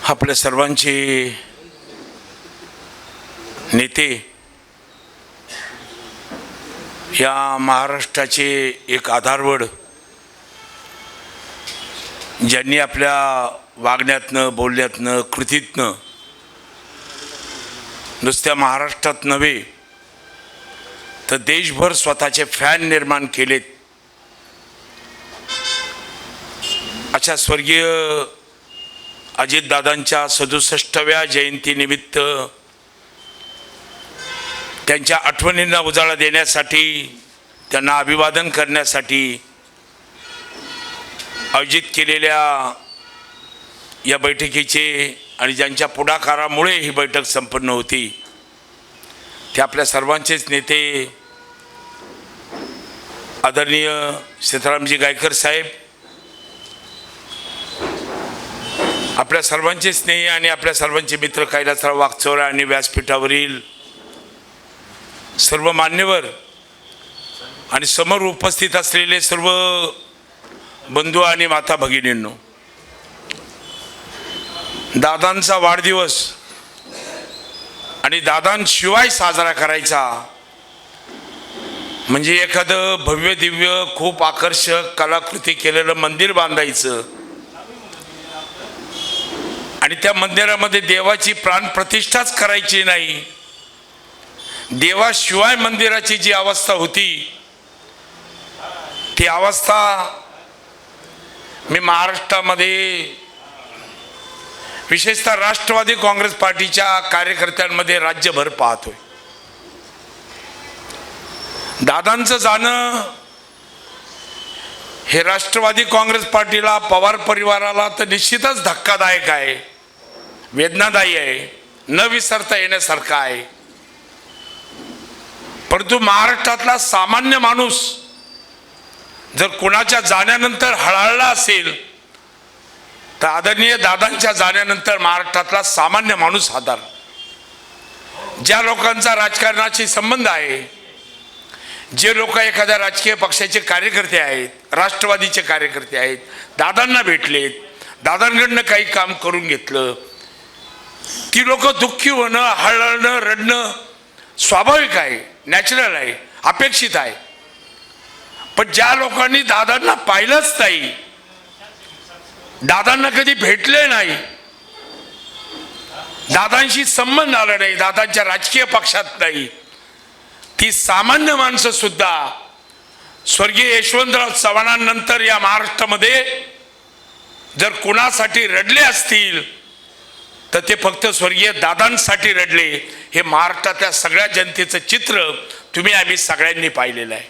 आपल्या सर्वांचे नेते, या महाराष्ट्राचे एक आधारवड, ज्यांनी आपल्या वागण्यातनं, बोलण्यातनं, कृतीतनं नुसत्या महाराष्ट्रात नव्हे तर देशभर स्वतःचे फॅन निर्माण केलेत, अशा स्वर्गीय अजितदादांच्या 67व्या जयंतीनिमित्त त्यांच्या आठवणींना उजाळा देण्यासाठी, त्यांना अभिवादन करण्यासाठी आयोजित केलेल्या या बैठकीचे आणि ज्यांच्या पुढाकारामुळे ही बैठक संपन्न होती ते आपल्या सर्वांचेच नेते आदरणीय सीतारामजी गायकर साहेब, आपल्या सर्वांचे स्नेही आणि आपल्या सर्वांचे मित्र कैलासराव वाकचौरे आणि व्यासपीठावरील सर्व मान्यवर आणि समोर उपस्थित असलेले सर्व बंधू आणि माता भगिनींनो, दादांचा वाढदिवस आणि दादांशिवाय साजरा करायचा म्हणजे एखादं भव्य दिव्य खूप आकर्षक कलाकृती केलेलं मंदिर बांधायचं आणि त्या मंदिरामध्ये देवाची प्राणप्रतिष्ठाच करायची नाही. देवाशिवाय मंदिराची जी अवस्था होती ती अवस्था मी महाराष्ट्रामध्ये विशेषतः राष्ट्रवादी काँग्रेस पार्टीच्या कार्यकर्त्यांमध्ये राज्यभर पाहतोय. दादांचं जाणं हे राष्ट्रवादी काँग्रेस पार्टीला, पवार परिवाराला तर निश्चितच धक्कादायक आहे, वेदनादायी आहे, न विसरता येण्यासारखं आहे. परंतु महाराष्ट्रातला सामान्य माणूस जर कुणाच्या जाण्यानंतर हळहळला असेल तर आदरणीय दादांच्या जाण्यानंतर महाराष्ट्रातला सामान्य माणूस हादर. ज्या लोकांचा राजकारणाशी संबंध आहे, जे लोक एखाद्या राजकीय पक्षाचे कार्यकर्ते आहेत, राष्ट्रवादीचे कार्यकर्ते आहेत, दादांना भेटलेत, दादांकडनं काही काम करून घेतलं, ती लोक दुःखी होणं, हळहळणं, रडणं स्वाभाविक आहे, नॅचरल आहे, अपेक्षित आहे. पण ज्या लोकांनी दादांना पाहिलंच नाही, दादांना कधी भेटले नाही, दादांशी संबंध आला नाही, दादांच्या राजकीय पक्षात नाही, ती सामान्य माणसं सुद्धा स्वर्गीय यशवंतराव चव्हाणांनंतर या महाराष्ट्रामध्ये जर कुणासाठी रडले असतील तर ते फक्त स्वर्गीय दादांसाठी रडले. हे महाराष्ट्रातल्या सगळ्या जनतेचं चित्र तुम्ही आम्ही सगळ्यांनी पाहिलेलं आहे.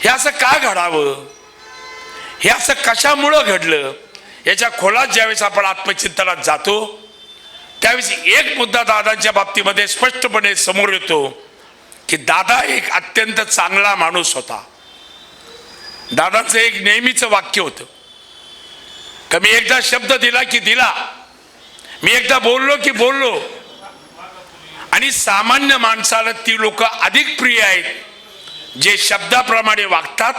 हे असं का घडावं, हे असं कशामुळं घडलं, याच्या खोलात ज्यावेळेस आपण आत्मचिंतनात जातो त्यावेळेस एक मुद्दा दादांच्या बाबतीमध्ये स्पष्टपणे समोर येतो की दादा एक अत्यंत चांगला माणूस होता. दादांचं एक नेहमीचं वाक्य होतं की मी एकदा शब्द दिला की दिला, मी एकदा बोललो की बोललो. आणि सामान्य माणसाला ती लोक अधिक प्रिय आहेत जे शब्दाप्रमाणे वागतात,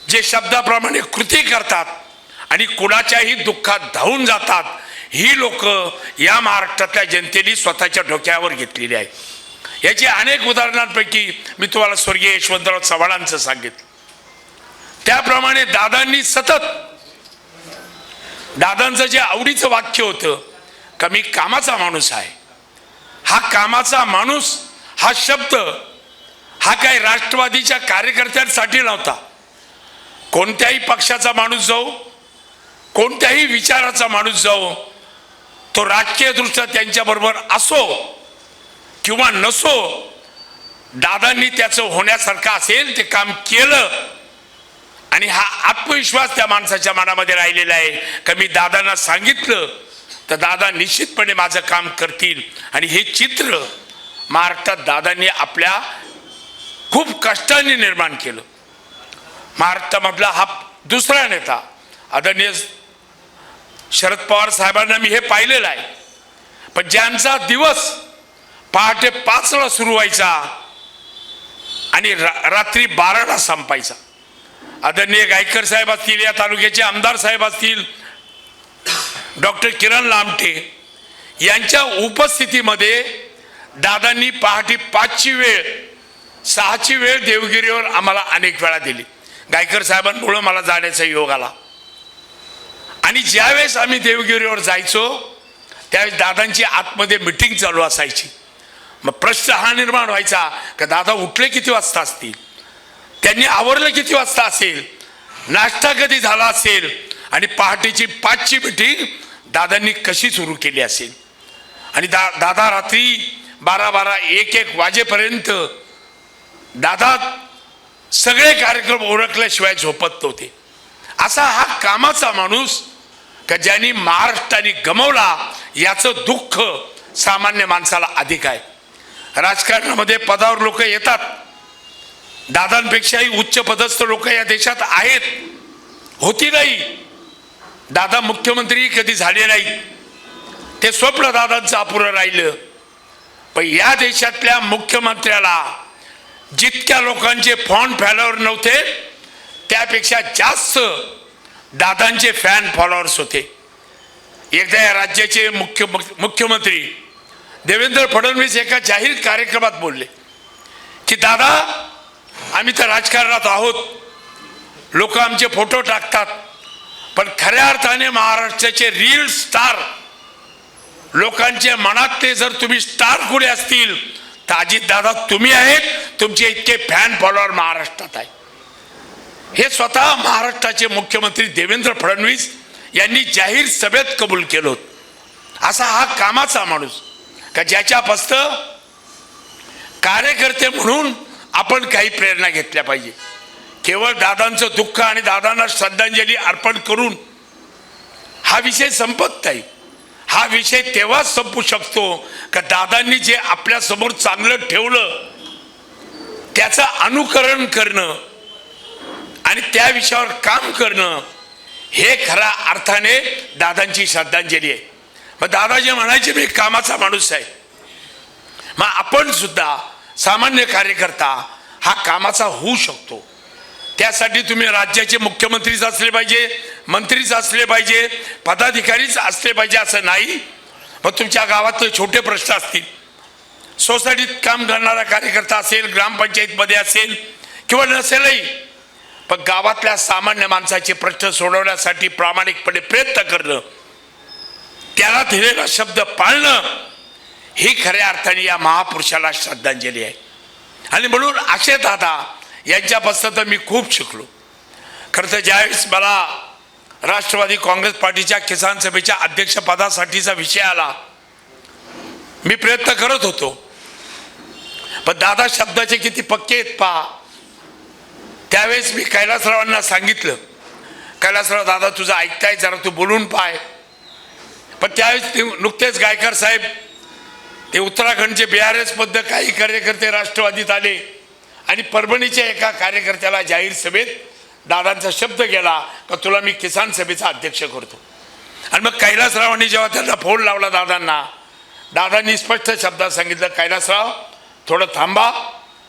जे शब्दाप्रमाणे कृती करतात आणि कुणाच्याही दुःखात धावून जातात. ही लोक या महाराष्ट्रातल्या जनतेने स्वतःच्या डोक्यावर घेतलेली आहेत. याची अनेक उदाहरणांपैकी मी तुम्हाला स्वर्गीय यशवंतराव चव्हाणांचं सांगितलं. त्याप्रमाणे दादांनी सतत, दादांचं जे आवडीचं वाक्य होतं का मी कामाचा माणूस आहे, हा कामाचा माणूस हा शब्द हा काही राष्ट्रवादीच्या कार्यकर्त्यांसाठी नव्हता. कोणत्याही पक्षाचा माणूस जाऊ, कोणत्याही विचाराचा माणूस जाऊ, तो राजकीय दृष्ट्या त्यांच्याबरोबर असो किंवा नसो, दादांनी त्याचं होण्यासारखं असेल ते काम केलं. आणि हा आत्मविश्वास त्या माणसाच्या मनामध्ये राहिलेला आहे का मी दादांना सांगितलं तर दादा निश्चितपणे माझं काम करतील. आणि हे चित्र महाराष्ट्रात दादांनी आपल्या खूप कष्टाने निर्माण केलं. महाराष्ट्रामधला हा दुसरा नेता आदरणीय शरद पवार साहेबांना मी हे पाहिलेलं आहे. पण ज्यांचा दिवस पहाटे 5ला सुरू व्हायचा आणि रात्री 12ला संपायचा, आदरणीय गायकर साहेब असतील, या तालुक्याचे आमदार साहेब असतील, डॉक्टर किरण लामटे यांच्या उपस्थितीमध्ये दादांनी पहाटे 5ची वेळ 6ची वेळ देवगिरीवर आम्हाला अनेक वेळा दिली. गायकर साहेबांमुळे मला जाण्याचा योग आला. आणि ज्यावेळेस आम्ही देवगिरीवर जायचो त्यावेळेस दादांची आतमध्ये मीटिंग चालू असायची. मग प्रश्न हा निर्माण व्हायचा का दादा उठले किती वाजता असतील, त्यांनी आवरलं किती वाजता असेल, नाश्ता कधी झाला असेल, आणि पहाटेची 5ची मीटिंग दादांनी कशी सुरू केली असेल. आणि दादा रात्री 12 1 1 वाजेपर्यंत दादा सगळे कार्यक्रम ओळखल्याशिवाय झोपत नव्हते. असा हा कामाचा माणूस का ज्यांनी महाराष्ट्राने गमावला याचं दुःख सामान्य माणसाला अधिक आहे. राजकारणामध्ये पदावर लोक येतात, दादांपेक्षाही उच्च पदस्थ लोक या देशात आहेत, होती नाही. दादा मुख्यमंत्री कधी झाले नाही, ते स्वप्न दादांचं अपुरं राहिलं. पण या देशातल्या मुख्यमंत्र्याला जितक्या लोकांचे फॉन फॉलोअर नव्हते त्यापेक्षा जास्त दादांचे फॅन फॉलोअर्स होते. एकदा या राज्याचे मुख्यमंत्री देवेंद्र फडणवीस एका जाहीर कार्यक्रमात बोलले की दादा आम्ही तर राजकारणात आहोत, लोक आमचे फोटो टाकतात, पण खऱ्या अर्थाने महाराष्ट्राचे रिअल स्टार लोकांच्या मनातले जर तुम्ही स्टार कुठे असतील तर अजित दादा तुम्ही आहेत. तुमचे इतके फॅन फॉलोअर महाराष्ट्रात आहे. हे स्वतः महाराष्ट्राचे मुख्यमंत्री देवेंद्र फडणवीस यांनी जाहीर सभेत कबूल केलं. असा हा कामाचा माणूस का ज्याच्यापासून कार्यकर्ते म्हणून आपण काही प्रेरणा घेतल्या पाहिजे. केवळ दादांचं दुःख आणि दादांना श्रद्धांजली अर्पण करून हा विषय संपत नाही. हा विषय तेव्हाच संपू शकतो का दादांनी जे आपल्या समोर चांगलं ठेवलं त्याचं अनुकरण करणं आणि त्या विषयावर काम करणं हे खऱ्या अर्थाने दादांची श्रद्धांजली आहे. मग दादा जे म्हणायचे मी कामाचा माणूस आहे, मग आपण सुद्धा सामान्य कार्यकर्ता हा कामाचा होऊ शकतो. त्यासाठी तुम्ही राज्याचे मुख्यमंत्रीच असले पाहिजे, मंत्रीच असले पाहिजे, पदाधिकारीच असले पाहिजे असं नाही. मग तुमच्या गावातले छोटे प्रश्न असतील, सोसायटीत काम करणारा कार्यकर्ता असेल, ग्रामपंचायतमध्ये असेल किंवा नसेलही, पण गावातल्या सामान्य माणसाचे प्रश्न सोडवण्यासाठी प्रामाणिकपणे प्रयत्न करणं, त्याला दिलेला शब्द पाळणं ही खऱ्या अर्थाने या महापुरुषाला श्रद्धांजली आहे. आणि म्हणून असे दादा यांच्यापासून तर मी खूप शिकलो. खरं तर ज्यावेळेस मला राष्ट्रवादी काँग्रेस पार्टीच्या किसान सभेच्या अध्यक्षपदासाठीचा विषय आला, मी प्रयत्न करत होतो, पण दादा शब्दाचे किती पक्के आहेत पहा. त्यावेळेस मी कैलासरावांना सांगितलं, कैलासराव दादा तुझं ऐकताय, जरा तू बोलून पाय. पण त्यावेळेस नुकतेच गायकर साहेब ते उत्तराखंडचे BRS मध्ये काही कार्यकर्ते राष्ट्रवादीत आले आणि परभणीच्या एका कार्यकर्त्याला जाहीर सभेत दादांचा शब्द गेला का तुला मी किसान सभेचा अध्यक्ष करतो. आणि मग कैलासरावांनी जेव्हा त्यांना फोन लावला दादांनी स्पष्ट शब्दात सांगितलं, कैलासराव थोडं थांबा,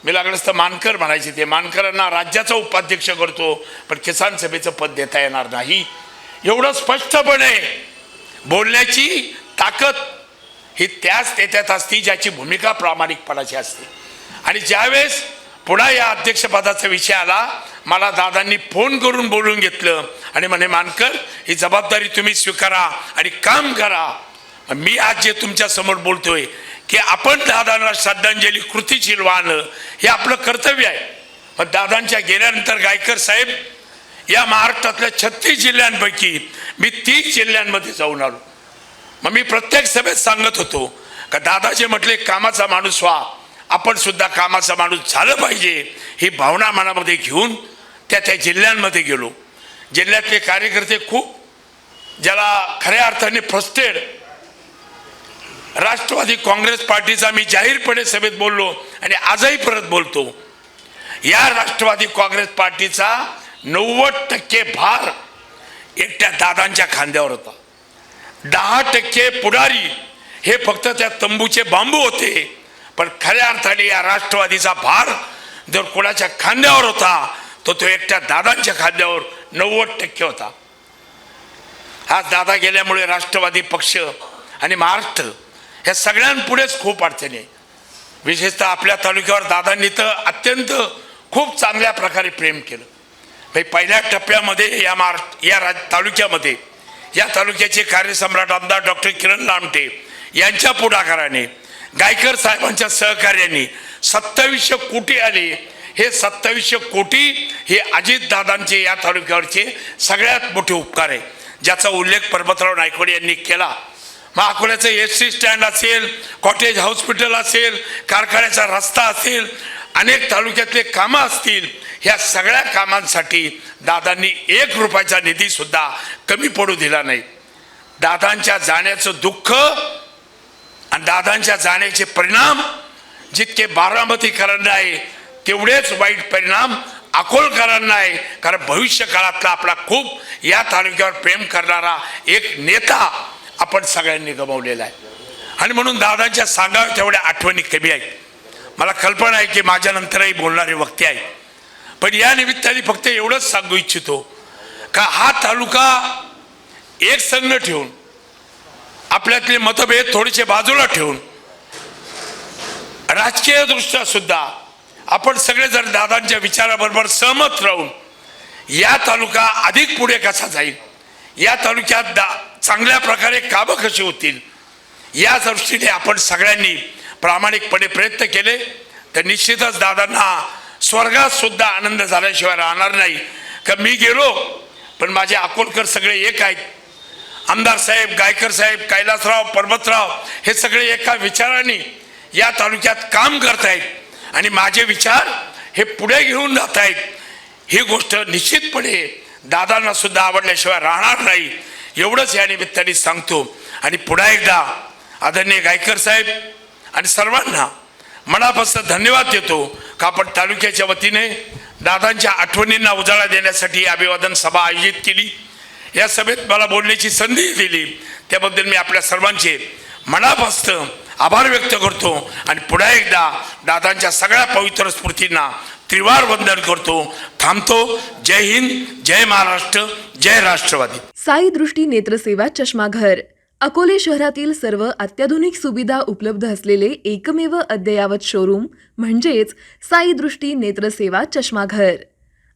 मी लागलंच तर मानकर म्हणायचे, ते मानकरांना राज्याचा उपाध्यक्ष करतो पण किसान सभेचं पद देता येणार नाही. एवढं स्पष्टपणे बोलण्याची ताकद ही त्याच नेत्यात असते ज्याची भूमिका प्रामाणिकपणाची असते. आणि ज्यावेळेस पुन्हा या अध्यक्षपदाचा विषय आला, मला दादांनी फोन करून बोलून घेतलं आणि म्हणे मानकर ही जबाबदारी तुम्ही स्वीकारा आणि काम करा. मी आज जे तुमच्या समोर बोलतोय की आपण दादांना श्रद्धांजली कृतीशील वाहणं हे आपलं कर्तव्य आहे. पण दादांच्या गेल्यानंतर गायकर साहेब या महाराष्ट्रातल्या 36 जिल्ह्यांपैकी मी 30 जिल्ह्यांमध्ये जाऊन आलो. मग मी प्रत्येक सभेत सांगत होतो का दादा जे म्हटले कामाचा माणूस व्हा, आपण सुद्धा कामाचा माणूस झालं पाहिजे ही भावना मनामध्ये घेऊन त्या जिल्ह्यांमध्ये गेलो. जिल्ह्यातले कार्यकर्ते खूप ज्याला खऱ्या अर्थाने फ्रस्ट्रेट, राष्ट्रवादी काँग्रेस पार्टीचा मी जाहीरपणे सभेत बोललो आणि आजही परत बोलतो, या राष्ट्रवादी काँग्रेस पार्टीचा 90% भार एकट्या दादांच्या खांद्यावर होता. 10% पुढारी हे फक्त त्या तंबूचे बांबू होते. पण खऱ्या अर्थाने या राष्ट्रवादीचा भार जर कोणाच्या खांद्यावर होता तर तो एकट्या दादांच्या खांद्यावर 90% होता. आज दादा गेल्यामुळे राष्ट्रवादी पक्ष आणि महाराष्ट्र ह्या सगळ्यांपुढेच खूप अडचणी आहे. विशेषतः आपल्या तालुक्यावर दादांनी तर अत्यंत खूप चांगल्या प्रकारे प्रेम केलं. पहिल्या टप्प्यामध्ये या तालुक्यामध्ये या तालुक्याचे कार्यसम्राट आमदार डॉक्टर किरण लामटे यांच्या पुढाकाराने गायकर साहेबांच्या सहकार्याने 2700 कोटी आले. हे 2700 कोटी हे अजितदादांचे या तालुक्यावरचे सगळ्यात मोठे उपकार आहे, ज्याचा उल्लेख पर्वतराव नायकवडे यांनी केला. मग अकोल्याचं एसटी स्टँड असेल, कॉटेज हॉस्पिटल असेल, कारखान्याचा रस्ता असेल, अनेक तालुक्यातले कामं असतील, ह्या सगळ्या कामांसाठी दादांनी 1 रुपयाचा निधी सुद्धा कमी पडू दिला नाही. दादांच्या जाण्याचं दुःख आणि दादांच्या जाण्याचे परिणाम जितके बारामतीकरांना आहे तेवढेच वाईट परिणाम अकोलकरांना आहे. कारण भविष्य काळातला आपला खूप या तालुक्यावर प्रेम करणारा एक नेता आपण सगळ्यांनी गमावलेला आहे. आणि म्हणून दादांच्या सांगाव्या तेवढ्या आठवणी कमी आहेत. मला कल्पना आहे की माझ्यानंतरही बोलणारे वक्ते आहेत, पण या निमित्ताने फक्त एवढंच सांगू इच्छितो का हा तालुका एक संघ ठेवून, आपल्यातले मतभेद थोडेसे बाजूला ठेवून, राजकीय दृष्ट्या सुद्धा आपण सगळे जर दादांच्या विचाराबरोबर सहमत राहून या तालुका अधिक पुढे कसा जाईल, या तालुक्यात चांगल्या प्रकारे कामं कशी होतील, या दृष्टीने आपण सगळ्यांनी प्रामाणिकपणे प्रयत्न केले तर निश्चितच दादांना स्वर्गात सुद्धा आनंद झाल्याशिवाय राहणार नाही. का मी गेलो पण माझे अकोलकर सगळे एक आहेत. आमदार साहेब, गायकर साहेब, कैलासराव, पर्वतराव हे सगळे एका विचाराने या तालुक्यात काम करत आहेत आणि माझे विचार हे पुढे घेऊन जात आहेत. ही गोष्ट निश्चितपणे दादांना सुद्धा आवडल्याशिवाय राहणार नाही, एवढंच या निमित्ताने सांगतो. आणि पुन्हा एकदा आदरणीय गायकर साहेब आणि सर्वांना मनापासून धन्यवाद देतो का आपण तालुक्याच्या वतीने दादांच्या आठवणींना उजाळा देण्यासाठी अभिवादन सभा आयोजित केली. या सभेत मला बोलण्याची संधी दिली त्याबद्दल मी आपल्या सर्वांचे मनापासून आभार व्यक्त करतो आणि पुन्हा एकदा दादांच्या सगळ्या पवित्र स्मृतींना त्रिवार वंदन करतो. थांबतो. जय हिंद, जय महाराष्ट्र, जय राष्ट्रवादी. साई दृष्टी नेत्रसेवा चष्माघर अकोले शहरातील सर्व अत्याधुनिक सुविधा उपलब्ध असलेले एकमेव अद्ययावत शोरूम म्हणजेच साई दृष्टी नेत्रसेवा चष्माघर.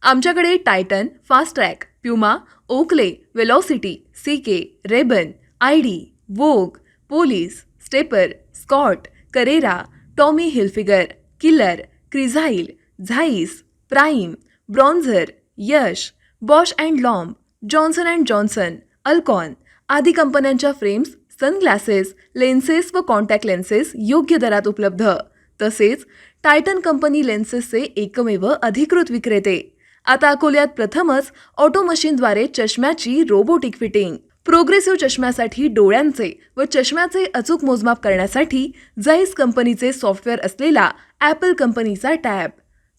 आमच्याकडे Titan, Fastrack, Puma, Oakley, Velocity, CK, Ray Ban, ID, Vogue, Police, Stepper, Scott, Carrera, Tommy Hilfiger, Killer, Crizal, Zeiss, Prime, Bronzer, Yash, Bausch and Lomb, Johnson and Johnson, Alcon आदी कंपन्यांच्या फ्रेम्स, सनग्लासेस, लेन्सेस व contact lenses योग्य दरात उपलब्ध. तसेच Titan company लेन्सेसचे एकमेव अधिकृत विक्रेते. आता अकोल्यात प्रथमच ऑटो मशीनद्वारे चष्म्याची रोबोटिक फिटिंग. प्रोग्रेसिव्ह चष्म्यासाठी डोळ्यांचे व चष्म्याचे अचूक मोजमाप करण्यासाठी जाईस कंपनीचे सॉफ्टवेअर असलेला ॲपल कंपनीचा टॅब.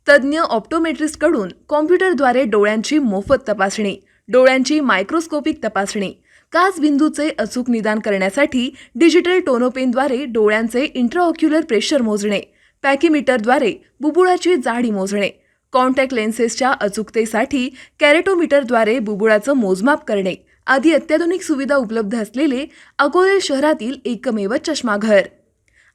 तज्ज्ञ ऑप्टोमेट्रिस्टकडून कॉम्प्युटरद्वारे डोळ्यांची मोफत तपासणी, डोळ्यांची मायक्रोस्कोपिक तपासणी, काच बिंदूचे अचूक निदान करण्यासाठी डिजिटल टोनोपेनद्वारे डोळ्यांचे इंट्राऑक्युलर प्रेशर मोजणे, पॅकीमीटरद्वारे बुबुळाची जाडी मोजणे, कॉन्टॅक्ट लेन्सेसच्या अचूकतेसाठी कॅरेटोमीटरद्वारे बुबुळाचं मोजमाप करणे आदी अत्याधुनिक सुविधा उपलब्ध असलेले अकोले शहरातील एकमेव चष्माघर.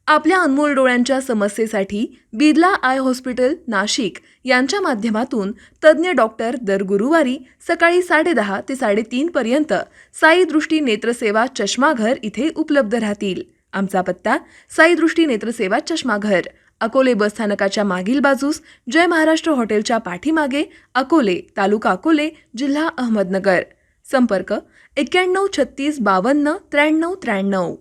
आपल्या अनमोल डोळ्यांच्या समस्येसाठी बिर्ला आय हॉस्पिटल नाशिक यांच्या माध्यमातून तज्ज्ञ डॉक्टर दर गुरुवारी सकाळी 10:30 ते 3:30 पर्यंत साई दृष्टी नेत्रसेवा चष्माघर इथे उपलब्ध राहतील. आमचा पत्ता साई दृष्टी नेत्रसेवा चष्माघर, अकोले बसस्थानकाच्या मागील बाजूस, जय महाराष्ट्र हॉटेलच्या पाठीमागे, अकोले, तालुका अकोले, जिल्हा अहमदनगर. संपर्क 91 36 52 93 93.